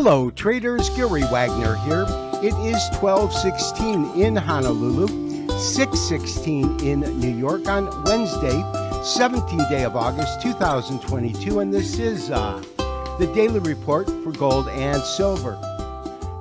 Hello traders, Gary Wagner here. It is 12:16 in Honolulu, 6:16 in New York on Wednesday, 17th day of August 2022, and this is the daily report for gold and silver.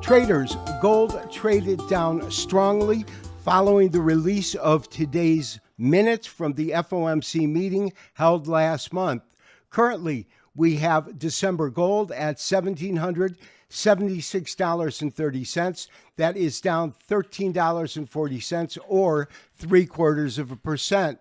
Traders, gold traded down strongly following the release of today's minutes from the FOMC meeting held last month. Currently, we have December gold at $1,776.30. That is down $13.40 or 0.75%.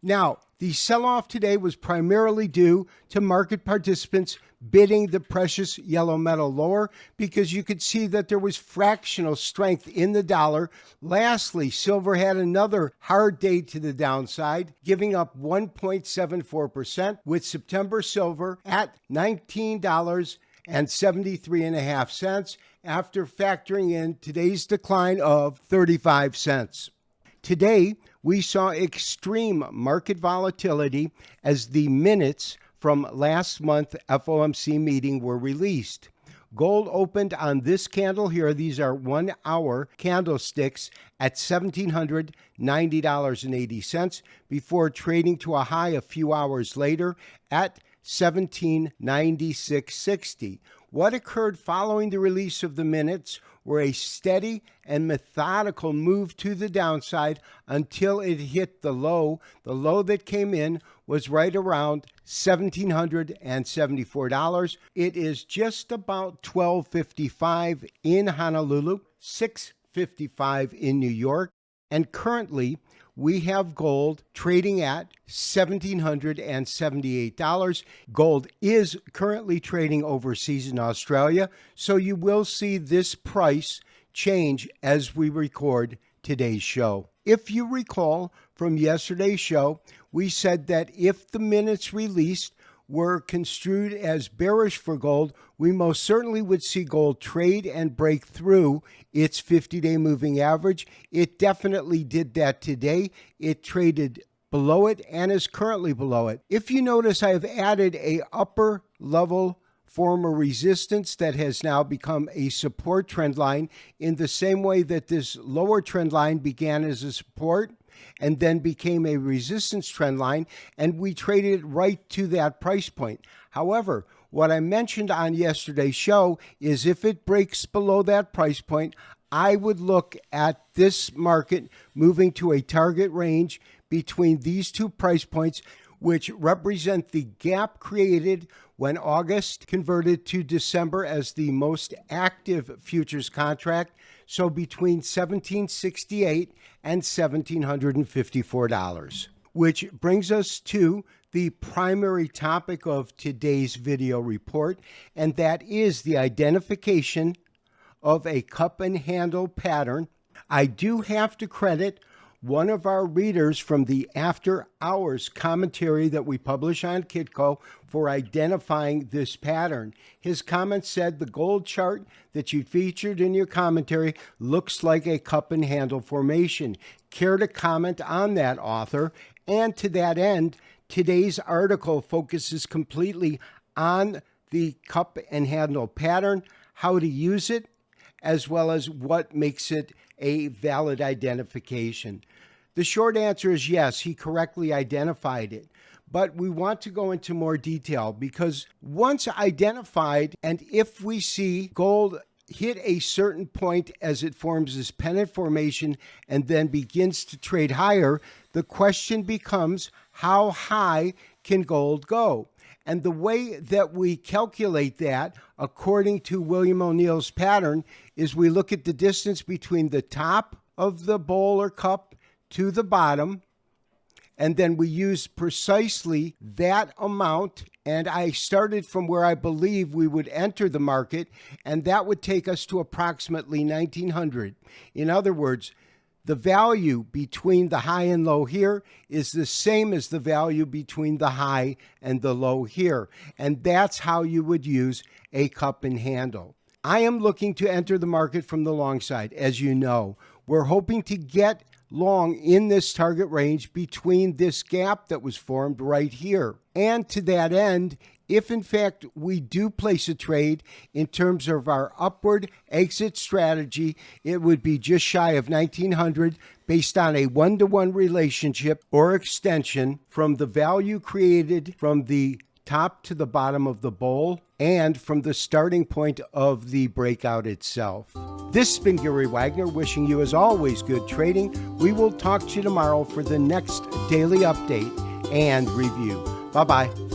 Now, the sell-off today was primarily due to market participants bidding the precious yellow metal lower because you could see that there was fractional strength in the dollar. Lastly, silver had another hard day to the downside, giving up 1.74%, with September silver at $19.73.5 after factoring in today's decline of 35 cents. Today, we saw extreme market volatility as the minutes from last month's FOMC meeting were released. Gold opened on this candle here. These are 1 hour candlesticks at $1,790.80 before trading to a high a few hours later at $1,796.60. What occurred following the release of the minutes were a steady and methodical move to the downside until it hit the low. The low that came in was right around $1,774. It is just about $12.55 in Honolulu, $6.55 in New York, and currently we have gold trading at $1,778. Gold is currently trading overseas in Australia, so you will see this price change as we record today's show. If you recall from yesterday's show, we said that if the minutes released were construed as bearish for gold, we most certainly would see gold trade and break through its 50-day moving average. It definitely did that today. It traded below it and is currently below it. If you notice, I have added a upper level former resistance that has now become a support trend line in the same way that this lower trend line began as a support and then became a resistance trend line, and we traded right to that price point. However, what I mentioned on yesterday's show is if it breaks below that price point, I would look at this market moving to a target range between these two price points, which represent the gap created when August converted to December as the most active futures contract, so between $1,768 and $1,754. Which brings us to the primary topic of today's video report, and that is the identification of a cup and handle pattern. I do have to credit one of our readers from the After Hours commentary that we publish on Kitco for identifying this pattern. His comment said the gold chart that you featured in your commentary looks like a cup and handle formation. Care to comment on that, author? And to that end, today's article focuses completely on the cup and handle pattern, how to use it, as well as what makes it a valid identification. The short answer is yes, he correctly identified it. But we want to go into more detail because once identified, and if we see gold hit a certain point as it forms this pennant formation and then begins to trade higher, the question becomes, how high can gold go? And the way that we calculate that, according to William O'Neill's pattern, is we look at the distance between the top of the bowl or cup to the bottom, and then we use precisely that amount. And I started from where I believe we would enter the market, and that would take us to approximately 1900. In other words, the value between the high and low here is the same as the value between the high and the low here. And that's how you would use a cup and handle. I am looking to enter the market from the long side, as you know. We're hoping to get long in this target range between this gap that was formed right here. And to that end, if in fact we do place a trade in terms of our upward exit strategy, it would be just shy of 1900 based on a 1-to-1 relationship or extension from the value created from the top to the bottom of the bowl and from the starting point of the breakout itself. This has been Gary Wagner wishing you, as always, good trading. We will talk to you tomorrow for the next daily update and review. Bye-bye.